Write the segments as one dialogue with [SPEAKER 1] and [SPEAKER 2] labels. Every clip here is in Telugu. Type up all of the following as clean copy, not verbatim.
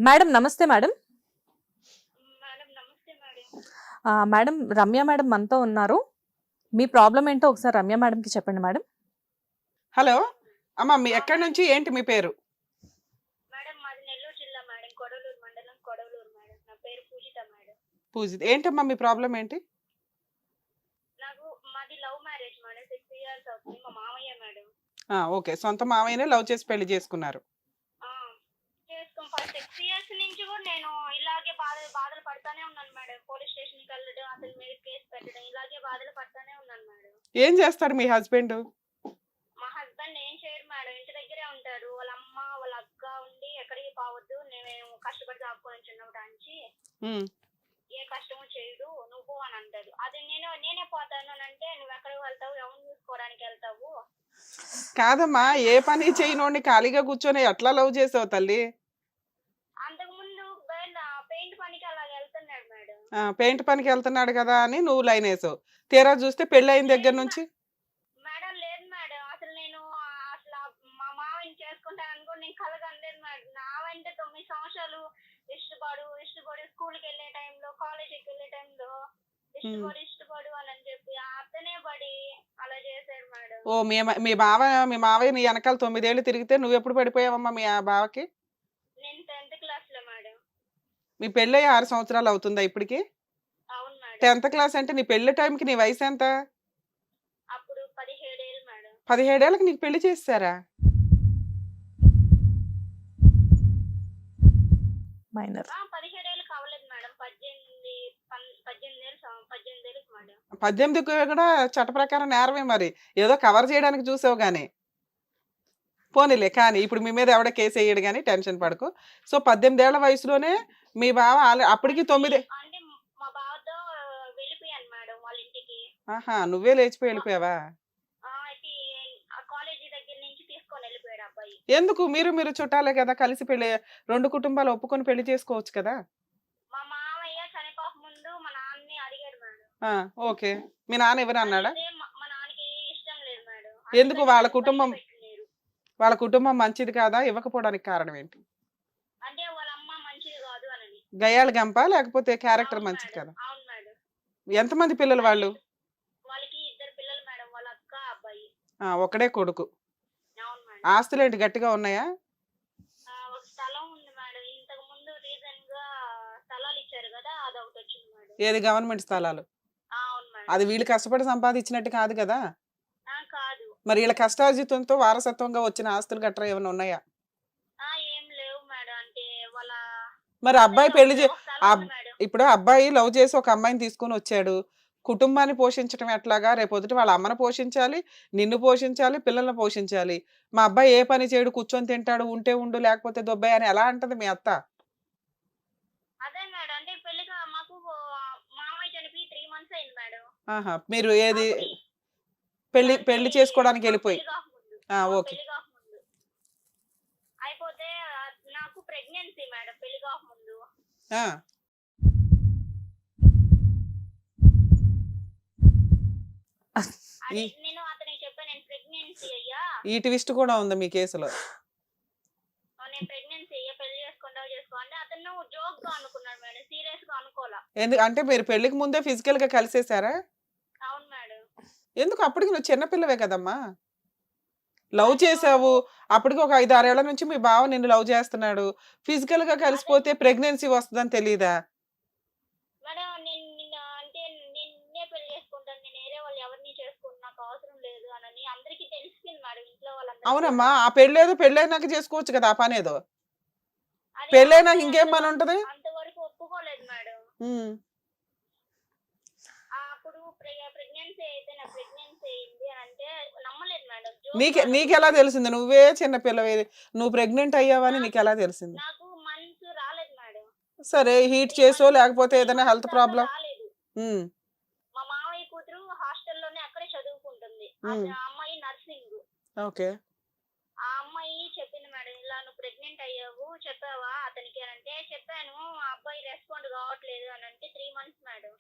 [SPEAKER 1] మేడం నమస్తే మేడం.
[SPEAKER 2] మేడం నమస్తే మేడం.
[SPEAKER 1] మేడం రమ్య మేడం మనతో ఉన్నారు. మీ ప్రాబ్లం ఏంటో ఒకసారి రమ్య మేడంకి చెప్పండి మేడం.
[SPEAKER 3] హలో అమ్మ, మీ
[SPEAKER 2] ఆ,
[SPEAKER 3] ఎక్కడి
[SPEAKER 2] మేడం.
[SPEAKER 3] నుంచి ఏంటి మీ పేరు?
[SPEAKER 2] మేడం మాది నెల్లూరు జిల్లా మేడం, కొడవలూరు మండలం కొడవలూరు మేడం. నా పేరు పూజిత మేడం.
[SPEAKER 3] పూజిత. ఏంటమ్మా మీ ప్రాబ్లం ఏంటి?
[SPEAKER 2] మాది లవ్ మ్యారేజ్ మేడం. 6 years అవుతుంది. మా మామయ్య మేడం.
[SPEAKER 3] ఓకే, సొంత మావయ్యనే లవ్ చేసి పెళ్లి చేసుకున్నారు.
[SPEAKER 2] ఆ, ఫస్ట్ 6 years నుంచి కూడా నేను ఇలాగే బాధలు పడతానే ఉన్నాను మేడం. పోలీస్ స్టేషన్కి వెళ్ళడం, అతని మీద కేసు పెట్టడం, ఇలాగే బాధలు పడతానే ఉన్నాను మేడం.
[SPEAKER 3] ఏం చేస్తారు మీ హస్బెండ్?
[SPEAKER 2] మా హస్బెండ్ ఏం చేయరు మేడం, ఇంటి దగ్గరే ఉంటారు. వాళ్ళ అమ్మ వాళ్ళ అక్క ఉండి ఎక్కడికి పోవద్దు, నేను కష్టపడి దాక్కొని చిన్నప్పటి ఏ కష్టము చేయడు నువ్వు అని అంటాడు. అది నేనే పోతాను అని అంటే, నువ్వు ఎక్కడికి వెళ్తావు, ఎవరిని చూసుకోవడానికి వెళ్తావు?
[SPEAKER 3] కాదమ్మా, ఏ పని చేయనోడిని ఖాళీగా కూర్చొని ఎట్లా లవ్ చేసావు తల్లి?
[SPEAKER 2] అంతకు ముందు పెయింట్ పనికి అలా వెళ్తున్నాడు మేడం.
[SPEAKER 3] పెయింట్ పనికి వెళ్తున్నాడు కదా అని నువ్వు లైన్ వేసావు. తీరా చూస్తే పెళ్లి అయిన దగ్గర నుంచి
[SPEAKER 2] మేడం లేదు మేడం, అసలు నేను అసలు మా మావని చేసుకుంటానని కూడా నేను కలగలేదు మేడం. నా వెంట 9 సంవత్సరాలు ఇష్టపడు స్కూల్కి వెళ్ళే టైంలో, కాలేజీకి వెళ్ళే టైంలో ఇష్టపడు అని చెప్పి అతనే పడి అలా చేశాడు మేడం.
[SPEAKER 3] ఓ మీ మావయ్య నీ వెనకాల 9 ఏళ్ళు తిరిగితే నువ్వు ఎప్పుడు పడిపోయావమ్మా మీ బావకి?
[SPEAKER 2] నేను 10th క్లాస్ లో మేడం.
[SPEAKER 3] మీ పెళ్ళి 6 సంవత్సరాలు అవుతుందా ఇప్పటికి?
[SPEAKER 2] అవును మేడం.
[SPEAKER 3] 10th క్లాస్ అంటే నీ పెళ్లి టైంకి నీ వయసు ఎంత?
[SPEAKER 2] అప్పుడు 17 ఏళ్ళు మేడం.
[SPEAKER 3] 17 ఏళ్ళకి నీకు పెళ్లి చేస్తారా?
[SPEAKER 1] మైనర్.
[SPEAKER 2] 17 ఏళ్ళు కావలేదు మేడం. 18 ఏళ్ళకి మేడం.
[SPEAKER 3] 18 కూడా చట్ట ప్రకారం నేరమే మరి. ఏదో కవర్ చేయడానికి చూసావు గానీ. పోనీలే కానీ ఇప్పుడు మీ మీద ఎవడ కేసు వేయడు కానీ టెన్షన్ పడకు. సో 18 ఏళ్ల వయసులోనే మీ బావ అప్పటికి 9.
[SPEAKER 2] అంటే మా బావతో వెళ్ళిపోయాను మేడం వాళ్ళ ఇంటికి.
[SPEAKER 3] నువ్వే లేచిపోయి వెళ్ళిపోయావా?
[SPEAKER 2] కాలేజీ దగ్గర నుంచి తీసుకొని వెళ్ళిపోయాడు అబ్బాయి.
[SPEAKER 3] ఎందుకు? మీరు చుట్టాలే కదా, కలిసి పెళ్లి 2 కుటుంబాలు ఒప్పుకొని పెళ్లి చేసుకోవచ్చు కదా.
[SPEAKER 2] మా మామయ్య చనిపోక ముందు మా నాన్నని అడిగాడు మేడం.
[SPEAKER 3] ఓకే. మీ నాన్న ఎవరు అన్నాడా?
[SPEAKER 2] అడిగితే మా నాన్నకి ఇష్టం లేదు మేడం.
[SPEAKER 3] ఎందుకు? వాళ్ళ కుటుంబం మంచిది కాదా? ఇవ్వకపోవడానికి కారణం ఏంటి?
[SPEAKER 2] అంటే వాళ్ళ అమ్మ మంచిది కాదు అని.
[SPEAKER 3] గయ్యాళ గంప లేకపోతే క్యారెక్టర్ మంచిది కదా?
[SPEAKER 2] అవును మేడం.
[SPEAKER 3] ఎంతమంది పిల్లలు వాళ్ళు?
[SPEAKER 2] వాళ్ళకి 2 పిల్లలు మేడం, వాళ్ళ అక్క అబ్బాయి.
[SPEAKER 3] ఒకడే కొడుకు.
[SPEAKER 2] అవును మేడం.
[SPEAKER 3] ఆస్తులు ఏంటి గట్టిగా ఉన్నాయా?
[SPEAKER 2] ఒక స్థలం ఉంది మేడం. ఇంతకు ముందు రీసెంట్ గా స్థలాలు ఇచ్చారు కదా, అదొకటి వచ్చింది మేడం.
[SPEAKER 3] ఏది? గవర్నమెంట్ స్థలాలు?
[SPEAKER 2] అవును మేడం.
[SPEAKER 3] అది వీళ్ళు కష్టపడి సంపాదించినట్టు కాదు కదా.
[SPEAKER 2] కాదు.
[SPEAKER 3] మరి వీళ్ళ కష్టార్జితంతో వారసత్వంగా వచ్చిన ఆస్తులు గట్రా ఏమైనా ఉన్నాయా?
[SPEAKER 2] ఏం లేవు మేడం. అంటే వాళ్ళ
[SPEAKER 3] మరి అబ్బాయి పెళ్లి
[SPEAKER 2] ఒక స్థలం ఉంది మేడం.
[SPEAKER 3] ఇప్పుడు అబ్బాయి లవ్ చేసి ఒక అమ్మాయిని తీసుకొని వచ్చాడు. కుటుంబాన్ని పోషించడం ఎట్లాగా? రేపొద్దుట వాళ్ళ అమ్మను పోషించాలి, నిన్ను పోషించాలి, పిల్లల్ని పోషించాలి. మా అబ్బాయి ఏ పని చేయడు, కూర్చొని తింటాడు, ఉంటే ఉండు లేకపోతే దొబ్బాయి అని ఎలా అంటది మీ అత్త?
[SPEAKER 2] అదే మేడం, అంటే పెళ్లిగా మాకు మామయ్య చనిపోయి 3 months అయింది మేడం.
[SPEAKER 3] మీరు ఏది పెళ్లి చేసుకోవడానికి వెళ్ళిపోయి? ఓకే.
[SPEAKER 2] పెళ్లి కాకముందు అయిపోతే నాకు ప్రెగ్నెన్సీ మేడం. పెళ్లి కాకముందు నేను అతనికి చెప్పాను, నేను ప్రెగ్నెన్సీ అయ్యా.
[SPEAKER 3] ఈ ట్విస్ట్ కూడా ఉంది మీ కేసులో.
[SPEAKER 2] నేను ప్రెగ్నెన్సీ అయ్యా, పెళ్లి చేసుకో అంటే అతను జోక్ గా అనుకున్నాడు మేడం, సీరియస్ గా అనుకోలా.
[SPEAKER 3] అంటే మీరు పెళ్లికి ముందే ఫిజికల్ గా కలిసేసారా?
[SPEAKER 2] అవును మేడం.
[SPEAKER 3] ఎందుకు? అప్పటికి నువ్వు చిన్నపిల్లవే కదమ్మా. లవ్ చేసావు, అప్పటికి ఒక 5-6 ఏళ్ల నుంచి మీ బావ నిన్ను లవ్ చేస్తున్నాడు. ఫిజికల్ గా కలిసిపోతే ప్రెగ్నెన్సీ వస్తుందని తెలీదా?
[SPEAKER 2] మేడం అంటే నిన్నే పెళ్లి చేసుకుంటాను, నేను వేరే వాళ్ళు ఎవరిని చేసుకుంటాను, నాకు అవసరం లేదు అని అందరికీ తెలిసిపోయింది మేడం, ఇంట్లో వాళ్ళందరూ.
[SPEAKER 3] అవునమ్మా, ఆ పెళ్ళైనాక చేసుకోవచ్చు కదా ఆ పని ఏదో. పెళ్ళైనాక ఇంకేం పని ఉంటది?
[SPEAKER 2] అంతవరకు ఒప్పుకోలేదు మేడం. అప్పుడు ప్రెగ్నెన్సీ అయితే నా ప్రెగ్నెన్సీ అయింది అని అంటే నమ్మలేదు మేడం.
[SPEAKER 3] నీకెలా తెలిసింది? నువ్వే చిన్న పిల్లవే, నువ్వు ప్రెగ్నెంట్ అయ్యావని నీకెలా తెలిసింది?
[SPEAKER 2] నాకు మంత్స్ రాలేదు మేడం.
[SPEAKER 3] సరే, హీట్ చేసో లేకపోతే ఏదైనా హెల్త్ ప్రాబ్లం?
[SPEAKER 2] రాలేదు. మా మామయ్య కూతురు హాస్టల్లోనే అక్కడే చదువుకుంటుంది. ఆ అమ్మాయి నర్సింగ్.
[SPEAKER 3] ఓకే.
[SPEAKER 2] ఆ అమ్మాయి చెప్పింది మేడం, ఇలా నువ్వు ప్రెగ్నెంట్ అయ్యావు చెప్పావా అతనికి అని అంటే, చెప్పాను. ఆ అబ్బాయి రెస్పాండ్ కావట్లేదు అని అంటే 3 months మేడం.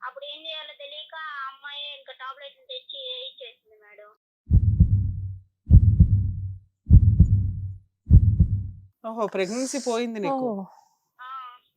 [SPEAKER 2] అప్పుడు ఏం చేయాలో తెలియక ఆ అమ్మాయి ఇంకా టాబ్లెట్లు తెచ్చి ఇచ్చేసింది మేడం.
[SPEAKER 3] ఓహో! ప్రెగ్నెన్సీ పోయింది నీకు.
[SPEAKER 1] ఓహ్!
[SPEAKER 2] ఆ,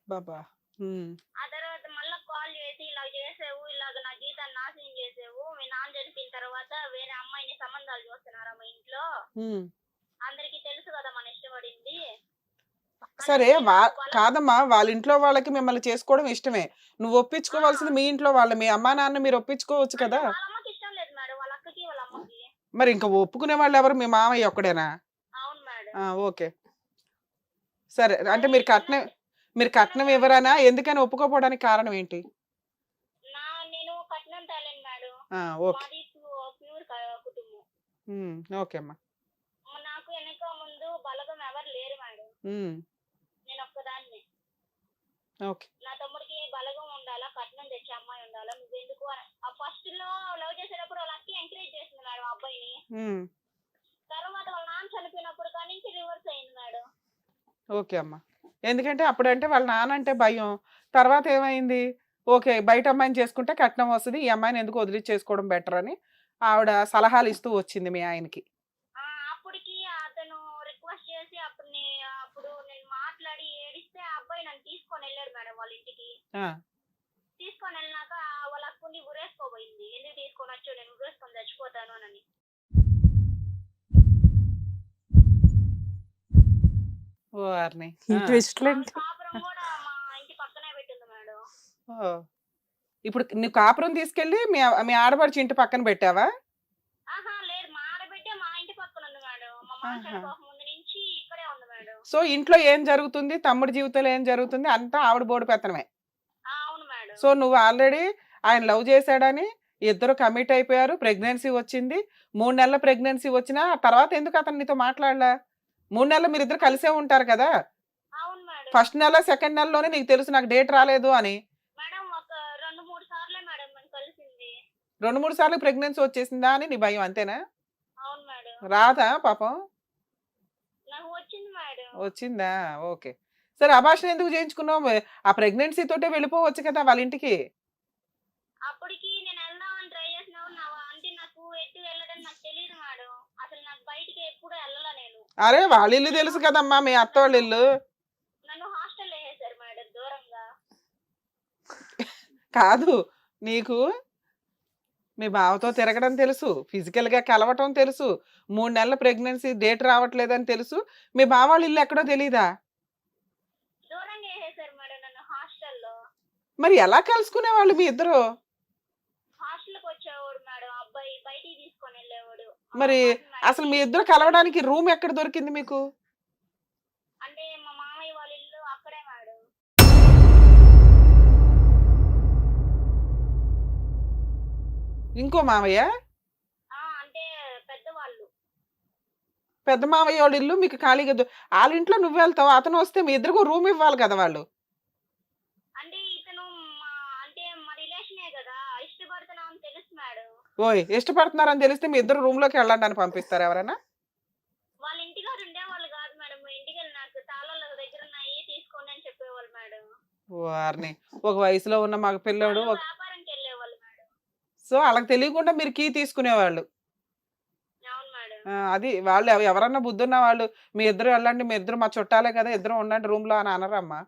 [SPEAKER 3] అబ్బబ్బా! హ్మ్.
[SPEAKER 2] ఆ తర్వాత మళ్ళా కాల్ చేసి ఇలా చేసావు, ఇలాగ నా జీవితాన్ని నాశనం చేసావు, మీ నాన్న చనిపోయిన తర్వాత వేరే అమ్మాయిని సంబంధాలు చూస్తున్నారా మా ఇంట్లో,
[SPEAKER 3] హ్మ్.
[SPEAKER 2] అందరికీ తెలుసు కదా మన ఇష్టపడింది
[SPEAKER 3] సరే
[SPEAKER 2] అనేసి నాకు వాళ్ళ
[SPEAKER 3] కాదమ్మా వాళ్ళ ఇంట్లో వాళ్ళకి మిమ్మల్ని చేసుకోవడం ఇష్టమే. నువ్వు
[SPEAKER 2] ఆ,
[SPEAKER 3] ఒప్పించుకోవాల్సింది మీ ఇంట్లో వాళ్ళు. మీ అమ్మా, నాన్న మీరు ఒప్పించుకోవచ్చు
[SPEAKER 2] అంటే
[SPEAKER 3] కదా!
[SPEAKER 2] వాళ్ళ అమ్మకి ఇష్టం లేదు మేడం, వాళ్ళ అక్కకి వాళ్ళ అమ్మకి.
[SPEAKER 3] మరి ఇంక ఒప్పుకునే వాళ్ళెవరు? మీ మామయ్య ఒక్కడేనా?
[SPEAKER 2] అవును మేడం.
[SPEAKER 3] ఆ! ఓకే. సరే. అంటే
[SPEAKER 2] అది
[SPEAKER 3] మీరు కట్నం
[SPEAKER 2] చిన్నప్పటి
[SPEAKER 3] ఇవ్వరనా?
[SPEAKER 2] నుంచి
[SPEAKER 3] ఎందుకని ఒప్పుకోపోవడానికి కారణం ఏంటి?
[SPEAKER 2] నేను కట్నం తేలేను మేడం,
[SPEAKER 3] ఆ! ఓకే.
[SPEAKER 2] మాది ప్యూర్ కుటుంబం.
[SPEAKER 3] హ్మ్. ఓకే అమ్మా.
[SPEAKER 2] నాకు వెనక ముందు బలగం ఎవరు లేరు మేడం,
[SPEAKER 3] హ్మ్.
[SPEAKER 2] నేను ఒక్కదాన్ని.
[SPEAKER 3] ఓకే.
[SPEAKER 2] నా తమ్ముడికి బలగం ఉండాలా, కట్నం తెచ్చే అమ్మాయి ఉండాలా, నువ్వెందుకు అని ఆ ఫస్ట్ లో లవ్ చేసేటప్పుడు వాళ్ళ అక్క ఎంకరేజ్ చేసింది మేడం ఆ అబ్బాయిని.
[SPEAKER 3] హ్మ్.
[SPEAKER 2] తర్వాత వాళ్ళ నాన్న చనిపోయినప్పుడు కానీ నుంచి రివర్స్ అయింది మేడం.
[SPEAKER 3] ఓకే అమ్మా. ఎందుకంటే అప్పుడంటే వాళ్ళ నాన్నంటే భయం. తర్వాత ఏమైంది? ఓకే. బయట అమ్మాయిని చేసుకుంటే కట్నం వస్తది. ఈ అమ్మాయిని ఎందుకు వదిలిచ్చేసుకోవడం బెటర్ అని ఆవిడ సలహాలు ఇస్తూ వచ్చింది మీ ఆయనకి.
[SPEAKER 2] అప్పటికి అతను రిక్వెస్ట్ చేసి అప్పుడు నేను మాట్లాడి ఏడిస్తే ఆ అబ్బాయి నన్ను తీసుకొని వెళ్ళాడు మేడం వాళ్ళ ఇంటికి.
[SPEAKER 3] ఆ!
[SPEAKER 2] తీసుకొని వెళ్ళినాక వాళ్ళ అక్కని ఉరేసుకోబోయింది, ఎందుకు తీసుకొని వచ్చావు, నేను ఉరేసుకొని చచ్చిపోతాను అని.
[SPEAKER 3] ఓర్ని!
[SPEAKER 1] ఈ
[SPEAKER 3] ఆ!
[SPEAKER 2] ఆవిడ
[SPEAKER 1] ట్విస్ట్‌లేంటి?
[SPEAKER 2] కాపురం కూడా మా ఇంటి పక్కనే పెట్టింది మేడం.
[SPEAKER 3] ఓహ్! ఇప్పుడు నువ్వు కాపురం తీసుకెళ్ళి మీ ఆడపడుచు ఇంటి పక్కన పెట్టావా?
[SPEAKER 2] ఆహా లేదు, మా ఆడబిడ్డ మా ఇంటి పక్కన ఉంది మేడం, మా మామ
[SPEAKER 3] ఆహా!
[SPEAKER 2] చనిపోక ముందు నుంచి ఇక్కడే ఉంది మేడం.
[SPEAKER 3] సో, ఇంట్లో ఏం జరుగుతుంది? తమ్ముడి జీవితంలో ఏం జరుగుతుంది? అంతా ఆవిడ బోడి పెత్తనమే.
[SPEAKER 2] అవును మేడం.
[SPEAKER 3] సో, నువ్వు ఆల్రెడీ ఆయన లవ్ చేసాడని ఇద్దరు కమిట్ అయిపోయారు. ప్రెగ్నెన్సీ వచ్చింది. 3 నెలల ప్రెగ్నెన్సీ వచ్చినా ఆ తర్వాత ఎందుకు అతను నీతో మాట్లాడలా? 3 నెలలు మీరిద్దరు కలిసే ఉంటారు కదా!
[SPEAKER 2] అవును మేడం.
[SPEAKER 3] ఫస్ట్ నెల, సెకండ్ నెలలోనే నీకు తెలుసు నాకు డేట్ రాలేదు అని.
[SPEAKER 2] మేడం ఒక 2, 3 సార్లే మేడం మేము కలిసింది.
[SPEAKER 3] 2, 3 సార్లు ప్రెగ్నెన్సీ వచ్చేసిందా అని నీ భయం అంతేనా?
[SPEAKER 2] అవును మేడం.
[SPEAKER 3] రాదా పాపం?
[SPEAKER 2] నాకు వచ్చింది మేడం.
[SPEAKER 3] వచ్చిందా? ఓకే. సరే అబార్షన్ ఎందుకు చేయించుకున్నావు? ఆ ప్రెగ్నెన్సీ తోటే వెళ్ళిపోవచ్చు కదా వాళ్ళ ఇంటికి.
[SPEAKER 2] అప్పటికి నేను వెళ్దామని ట్రై చేసినప్పుడు అంటే నాకు ఎటు వెళ్ళడం నాకు తెలియదు మేడం, అసలు నాకు బయటికి ఎప్పుడు వెళ్ళలా నేను.
[SPEAKER 3] అరే! వాళ్ళ ఇల్లు
[SPEAKER 2] నన్ను
[SPEAKER 3] తెలుసు కదమ్మా! మీ అత్తోళ్ళ
[SPEAKER 2] నన్ను
[SPEAKER 3] ఇల్లు.
[SPEAKER 2] నన్ను హాస్టల్లో వేసేసారు మేడం దూరంగా.
[SPEAKER 3] కాదు. నీకు మీ బావతో తిరగడం తెలుసు. ఫిజికల్‌గా కలవటం తెలుసు. 3 నెలల ప్రెగ్నెన్సీ డేట్ రావట్లేదని తెలుసు. మీ బావ వాళ్ళ ఇల్లు ఎక్కడో తెలీదా?
[SPEAKER 2] దూరంగా వేసేసారు మేడం నన్ను హాస్టల్లో.
[SPEAKER 3] మరి ఎలా కలుసుకునేవాళ్ళు మీ ఇద్దరు?
[SPEAKER 2] హాస్టల్కి వచ్చేవాడు మేడం అబ్బాయి, బయటికి తీసుకొని వెళ్ళేవాడు.
[SPEAKER 3] మరి
[SPEAKER 2] అపార్ట్మెంట్
[SPEAKER 3] అసలు మీ ఇద్దరు
[SPEAKER 2] తీసుకొని
[SPEAKER 3] కలవడానికి రూమ్ ఎక్కడ దొరికింది మీకు?
[SPEAKER 2] అంటే మా మామయ్య వాళ్ళ ఇల్లు అక్కడే మేడం.
[SPEAKER 3] ఇంకో మావయ్య?
[SPEAKER 2] అంటే పెద్దవాళ్ళు.
[SPEAKER 3] పెద్ద మావయ్య వాళ్ళ ఇల్లు మీకు ఖాళీగా ఆళ్ళ ఇంట్లో నువ్వెళ్తావు. అతనొస్తే మీ ఇద్దరికో రూమ్ ఇవ్వాలి కదా వాళ్ళు.
[SPEAKER 2] అంటే ఇతను మా అంటే మా రిలేషనే కదా, ఇష్టపడుతున్నామని తెలుసు మేడం.
[SPEAKER 3] ఓయ్! ఇష్టపడుతున్నారని తెలిస్తే మీ ఇద్దరు రూమ్‌లోకి వెళ్ళండి అని పంపిస్తారా ఎవరైనా?
[SPEAKER 2] వాళ్ళ ఇంటికాడ ఉండేవాళ్ళు కాదు మేడం, మా ఇంటికెళ్ళి నాకు తాళాలు దగ్గర ఉన్నాయి తీసుకోండి అని చెప్పేవాళ్ళు మేడం.
[SPEAKER 3] వారిని! ఒక వయసులో ఉన్న మగ పిల్లోడు
[SPEAKER 2] వాళ్ళు
[SPEAKER 3] ఒక
[SPEAKER 2] వ్యాపారంకి వెళ్ళేవాళ్ళు మేడం.
[SPEAKER 3] సో, ఆళ్ళకి తెలియకుండా మీరు కీ తీసుకునేవాళ్ళు.
[SPEAKER 2] అవును మేడం.
[SPEAKER 3] అది వాళ్ళు ఎవరన్నా బుద్ధున్న వాళ్ళు మీ ఇద్దరు వెళ్ళండి. మీ ఇద్దరు మా చుట్టాలే కదా! ఇద్దరం ఉండండి రూమ్‌లో అని అనరమ్మా.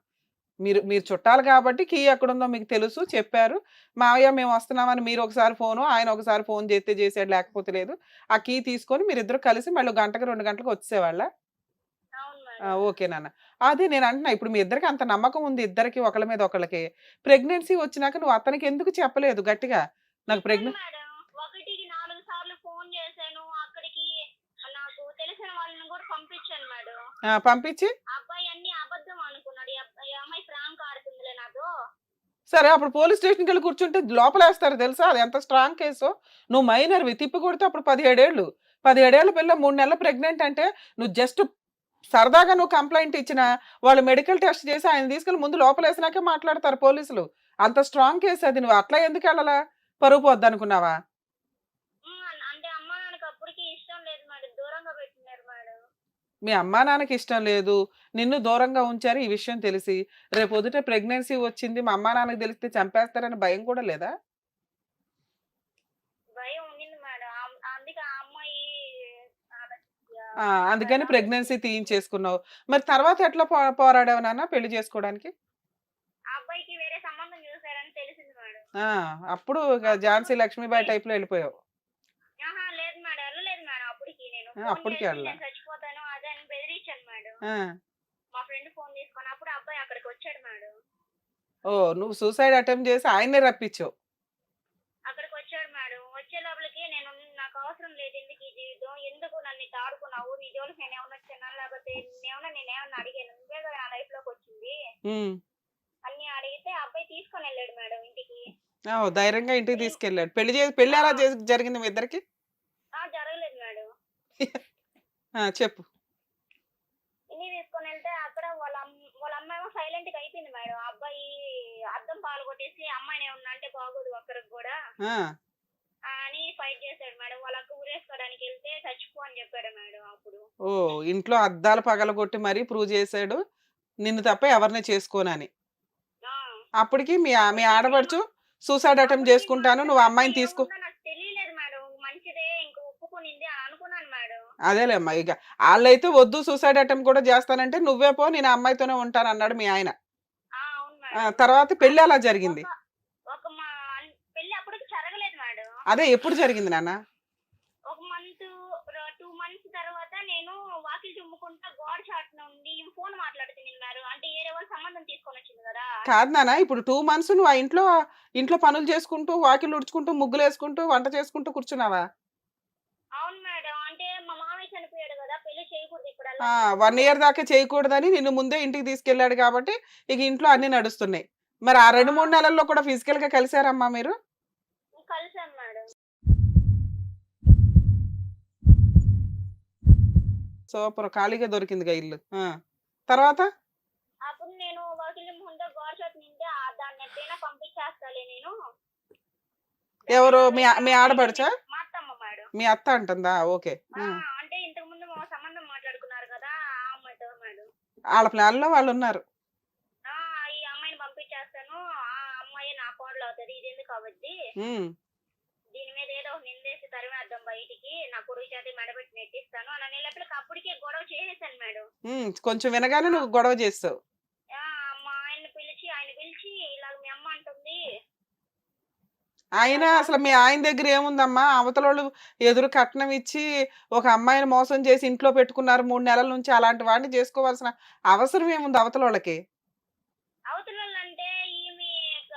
[SPEAKER 3] మీరు మీరు చుట్టాలు కాబట్టి కీ ఎక్కడుందో మీకు తెలుసు చెప్పారు. మావయ్య మేము వస్తున్నామని మీరు ఒకసారి ఫోను, ఆయన ఒకసారి ఫోన్ చేస్తే చేసాడు లేకపోతే లేదు. ఆ కీ తీసుకొని మీరిద్దరు కలిసి మళ్ళీ గంటకి 2 గంటలకు వచ్చేసేవాళ్ళా?
[SPEAKER 2] అవును
[SPEAKER 3] ఆ!
[SPEAKER 2] మేడం.
[SPEAKER 3] ఓకే నాన్న. అదే నేనంటున్నా ఇప్పుడు మీ ఇద్దరికి అంత నమ్మకం ఉంది ఇద్దరికి ఒకళ్ళ మీద ఒకళ్ళకి. ప్రెగ్నెన్సీ వచ్చినాక నువ్వు అతనికి ఎందుకు చెప్పలేదు గట్టిగా? నాకు
[SPEAKER 2] చెప్పాను మేడం. ఒకటికి 4 సార్లు ఫోన్ చేశాను. అక్కడికి నాకు తెలిసిన వాళ్ళని కూడా పంపించాను మేడం.
[SPEAKER 3] పంపించి
[SPEAKER 2] ఆ అబ్బాయి అన్ని అబద్ధం అనుకున్నాడు. ఈ అమ్మాయి ప్రాంక్ ఆడుతుందిలే నాతో.
[SPEAKER 3] సరే అప్పుడు పోలీస్ స్టేషన్‌కెళ్ళి కూర్చుంటే లోపలేస్తారు తెలుసా? అది ఎంత స్ట్రాంగ్ కేసో. నువ్వు మైనర్‌వి తిప్పి కొడితే అప్పుడు 17 ఏళ్ళు. 17 ఏళ్ల పిల్ల 3 నెలలు ప్రెగ్నెంట్ అంటే నువ్వు జస్ట్ సరదాగా నువ్వు కంప్లెయింట్ ఇచ్చినా వాళ్ళు మెడికల్ టెస్ట్ చేసి ఆయన తీసుకెళ్ళి ముందు లోపలేసినాకే మాట్లాడతారు పోలీసులు. అంత స్ట్రాంగ్ కేస్ అది. నువ్వు అట్లా ఎందుకెళ్ళలా? పరువు పోద్దనుకున్నావా?
[SPEAKER 2] అంటే అమ్మ నాన్నకి అప్పటికి ఇష్టం లేదు మేడం, దూరంగా పెట్టినారు మేడం.
[SPEAKER 3] మీ అమ్మా నాన్నకి ఇష్టం లేదు. నిన్ను దూరంగా ఉంచారు ఈ విషయం తెలిసి. రేపొద్దుట ప్రెగ్నెన్సీ వచ్చింది మా అమ్మా నాన్నకి తెలిస్తే చంపేస్తారని భయం కూడా లేదా?
[SPEAKER 2] భయం ఉండింది మేడం. అందుకే ఆ అమ్మాయి
[SPEAKER 3] అందుకని
[SPEAKER 2] మేడం.
[SPEAKER 3] ప్రెగ్నెన్సీ తీయించేసుకున్నావు. మరి తర్వాత ఎట్లా పోరాడావు నాన్న పెళ్లి చేసుకోవడానికి?
[SPEAKER 2] ఆ అబ్బాయికి వేరే సంబంధం చూసారని తెలిసింది మేడం.
[SPEAKER 3] ఆ! అప్పుడు ఇక
[SPEAKER 2] అప్పుడు
[SPEAKER 3] ఝాన్సీ లక్ష్మీబాయి టైప్‌లో వెళ్ళిపోయావు.
[SPEAKER 2] ఆహా! లేదు మేడం. ఎళ్ళలేదు మేడం అప్పటికి నేను.
[SPEAKER 3] ఆ!
[SPEAKER 2] ఫోన్
[SPEAKER 3] అప్పటికి
[SPEAKER 2] చేసి
[SPEAKER 3] వెళ్ళా.
[SPEAKER 2] నేను చచ్చిపోతాను అదే అని బెదిరించాను మేడం.
[SPEAKER 3] ఆ!
[SPEAKER 2] మా ఫ్రెండ్ ఫోన్ తీసుకొని. అప్పుడు ఆ అబ్బాయి అక్కడికొచ్చాడు మేడం.
[SPEAKER 3] ఓహ్! నువ్వు సూసైడ్ అటెంప్ట్ చేసి ఆయన్నే రప్పించావు.
[SPEAKER 2] అక్కడికొచ్చాడు మేడం. వచ్చే లోపలికి నేను నాకు అవసరం లేదు ఎందుకు ఈ జీవితం. ఎందుకు నన్ను ఇట్లా ఆడుకున్నావు. నీ జోలికి నేనేమన్నా వచ్చానా? లేకపోతే నేనేమన్నా అడిగాను. నువ్వే కదా నా లైఫ్‌లోకొచ్చింది.
[SPEAKER 3] హ్మ్.
[SPEAKER 2] అన్నీ అడిగితే ఆ అబ్బాయి తీసుకొనెళ్ళాడు మేడం ఇంటికి.
[SPEAKER 3] ఓహ్! ధైర్యంగా ఇంటికి
[SPEAKER 2] నేను
[SPEAKER 3] తీసుకెళ్ళాడు. పెళ్లి
[SPEAKER 2] ఆ!
[SPEAKER 3] ఎలా జరిగింది మీ ఇద్దరికి?
[SPEAKER 2] జరగలేదు మేడం.
[SPEAKER 3] చెప్పు.
[SPEAKER 2] ఇంటికి తీసుకొనెళ్తే అక్కడ వాళ్ళ అమ్మేమో సైలెంట్‌గా అయిపోయింది మేడం. ఆ అబ్బాయి అద్దం పగలగొట్టేసి అమ్మాయినేమన్నా అంటే బాగోదు ఒక్కరికి గూడా
[SPEAKER 3] ఆ!
[SPEAKER 2] అని ఫైట్ చేసాడు మేడం. వాళ్ళ అక్క ఉరేసుకోవడానికెళ్తే చచ్చిపో అని చెప్పాడు మేడం అప్పుడు.
[SPEAKER 3] ఓహ్! ఇంట్లో అద్దాలు పగలగొట్టి మరీ ప్రూవ్ చేసాడు. నిన్ను తప్ప ఎవరిని చేసుకోనని.
[SPEAKER 2] ఆ!
[SPEAKER 3] అప్పటికి మీ
[SPEAKER 2] అప్పటికి ప్రేమ
[SPEAKER 3] ఆడపడుచు సూసైడ్ అటెంప్ట్
[SPEAKER 2] అప్పటికి మా
[SPEAKER 3] చేసుకుంటాను.
[SPEAKER 2] అత్త
[SPEAKER 3] నువ్వు
[SPEAKER 2] మనసులో
[SPEAKER 3] అమ్మాయిని తీసుకో
[SPEAKER 2] ఏముందో నాకు తెలియలేదు మేడం. మంచిదే ఇంక ఒప్పుకునింది అని అనుకున్నాను మేడం.
[SPEAKER 3] అదేలేమ్మా ఇక ఆళ్ళైతే వద్దు సూసైడ్ అటెంప్ట్ కూడా చేస్తానంటే, "నువ్వే పో నేను ఆ అమ్మాయితోనే ఉంటానన్నాడు" మీ ఆయన.
[SPEAKER 2] అవును మేడం.
[SPEAKER 3] తర్వాత పెళ్లి ఎలా
[SPEAKER 2] అది
[SPEAKER 3] జరిగింది?
[SPEAKER 2] ఒక ఒక మా పెళ్లి అప్పటికి జరగలేదు మేడం.
[SPEAKER 3] అదే ఎప్పుడు జరిగింది నాన్న?
[SPEAKER 2] ఒక మంత్ 2 మంత్స్ తర్వాత నేను వాకిలి చిమ్ముకుంటా గోడ చాటున ఉండి ఈమె ఫోన్ మాట్లాడుతున్నారు. అంటే ఏరే వాళ్ళు సంబంధం తీసుకొనొచ్చింది గదా!
[SPEAKER 3] కాదు నాన్న ఇప్పుడు 2 మంత్స్ నువ్వు ఆ ఇంట్లో పనులు చేసుకుంటూ, వాకిలి ఊడ్చుకుంటూ, ముగ్గులేసుకుంటూ, వంట చేసుకుంటూ కూర్చున్నావా?
[SPEAKER 2] అవును మేడం. అంటే మా మామయ్య చనిపోయాడు గదా! పెళ్లి చేయకూడదు
[SPEAKER 3] ఆ!
[SPEAKER 2] ఇప్పుడెళ్ళాలి నువ్వు.
[SPEAKER 3] 1 ఇయర్ దాకా చేయకూడదని నిన్ను ముందే ఇంటికి తీసుకెళ్ళాడు కాబట్టి, ఇక ఇంట్లో అన్నీ నడుస్తున్నాయి. మరి ఆ
[SPEAKER 2] ఆ!
[SPEAKER 3] 2, 3 నెలల్లో కూడా ఫిజికల్‌గా కలిసారమ్మా మీరు?
[SPEAKER 2] కలిసాం మేడం.
[SPEAKER 3] సూపర్ ఖాళీగా దొరికిందిగా ఇల్లు. తర్వాత?
[SPEAKER 2] అప్పుడు నేను వాకిలి ముందు గోడ చాటు నుండి దాన్ని ఎట్టైనా పంపించేస్తాలే నేను.
[SPEAKER 3] ఎవరు
[SPEAKER 2] ఎలాగో ఇలా
[SPEAKER 3] మీ
[SPEAKER 2] బయటికి
[SPEAKER 3] ఆడపడుచా?
[SPEAKER 2] మా అత్తమ్మ మేడం.
[SPEAKER 3] మీ అత్త అంటుందా? ఓకే.
[SPEAKER 2] అంటే ఇంతకుముందు సంబంధం మాట్లాడుకున్నారు గదా! ఆ అమ్మాయితో మేడం.
[SPEAKER 3] ఆళ్ళ ప్లాన్‌లో వాళ్ళున్నారు.
[SPEAKER 2] ఆ! ఈ అమ్మాయిని పంపించేస్తాను. ఆ అమ్మాయే నా కోడలవుతది. ఇదెందుకు అవద్ది.
[SPEAKER 3] హ్మ్.
[SPEAKER 2] దీని మీద ఏదో ఒకటి నిందేసి తరిమేద్దాం బయటికి. నా కొడుకు చేత మెడబెట్టి నెట్టిస్తాను అని అనేలోపలికి అప్పటికే గొడవ చేసేసాను మేడం.
[SPEAKER 3] కొంచెం వినగానే
[SPEAKER 2] ఆ!
[SPEAKER 3] నువ్వు గొడవ చేసావు.
[SPEAKER 2] ఆ! మా ఆయన పిలిచి ఇలాగ మీ అమ్మ అంటుంది.
[SPEAKER 3] అయినా
[SPEAKER 2] ఇలాగ
[SPEAKER 3] అసలు
[SPEAKER 2] టార్చర్
[SPEAKER 3] మీ
[SPEAKER 2] పెడుతుంది.
[SPEAKER 3] ఆయన దగ్గర ఏముందమ్మా? అవతలోళ్ళు ఎదురు కట్నం ఇచ్చి, ఒక అమ్మాయిని మోసం చేసి ఇంట్లో పెట్టుకున్నారు 3 నెలల నుంచి. అలాంటి వాడిని చేసుకోవాల్సిన అవసరం ఏముంది అవతలోళ్ళకి?
[SPEAKER 2] అవతలోళ్ళంటే ఈమె క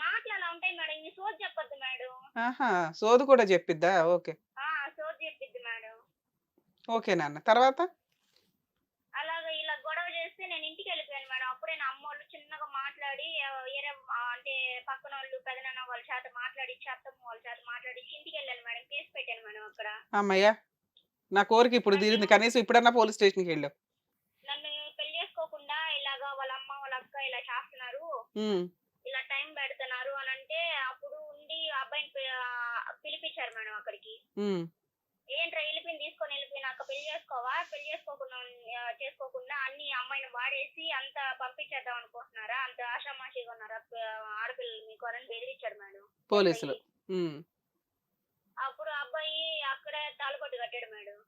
[SPEAKER 2] మాటలు అలా ఉంటాయి మేడం. ఈమె సోది చెప్పొద్దు మేడం.
[SPEAKER 3] ఆహా! సోది కూడా చెప్పిద్దా? ఓకే.
[SPEAKER 2] సోది చెప్పిద్ది మేడం.
[SPEAKER 3] ఓకే నాన్న. తర్వాత?
[SPEAKER 2] అలాగా ఇలా గొడవ చేస్తే నేను ఇంటికెళ్ళిపోయాను మేడం. అప్పుడే నా అమ్మోళ్ళు చిన్నగా మాట్లాడి వేరే అంటే పక్కనోళ్ళు పెదనాన్న వాళ్ళ చేత మాట్లాడిచ్చి, అత్తమ్మ వాళ్ళ చేత మాట్లాడిచ్చి ఇంటికెళ్ళాను మేడం. కేస్ పెట్టాను మేడం అక్కడ.
[SPEAKER 3] హమ్మయ్య! నా కోరిక ఇప్పుడు
[SPEAKER 2] నన్ను
[SPEAKER 3] తీరింది. కనీసం ఇప్పుడన్నా పోలీస్ స్టేషన్‌కెళ్ళావు.
[SPEAKER 2] నన్ను పెళ్లి చేసుకోకుండా ఇలాగా వాళ్ళ అమ్మ, వాళ్ళ అక్క ఇలా చేస్తున్నారు.
[SPEAKER 3] హ్మ్.
[SPEAKER 2] ఇలా టైం పెడుతున్నారు అనంటే అప్పుడు ఉండి ఆ అబ్బాయిని పిలిపిచ్చారు మేడం అక్కడికి.
[SPEAKER 3] హ్మ్.
[SPEAKER 2] ఏంట్రా తీసుకొనెళ్ళిపోయినాక పెళ్లి చేసుకోవా? పెళ్లి చేసుకోకుండా అన్ని అమ్మాయిని వాడేసి అంతా పంపించేద్దాం అనుకుంటున్నారా? అంత ఆషామాషీగా ఉన్నారా ఆడపిల్లలు మీకు అని బెదిరించాడు మేడం
[SPEAKER 3] పోలీసులు.
[SPEAKER 2] అబ్బాయి.
[SPEAKER 3] హ్మ్.
[SPEAKER 2] అప్పుడు ఆ అబ్బాయి అక్కడే తాళిబొట్టు కట్టాడు మేడం.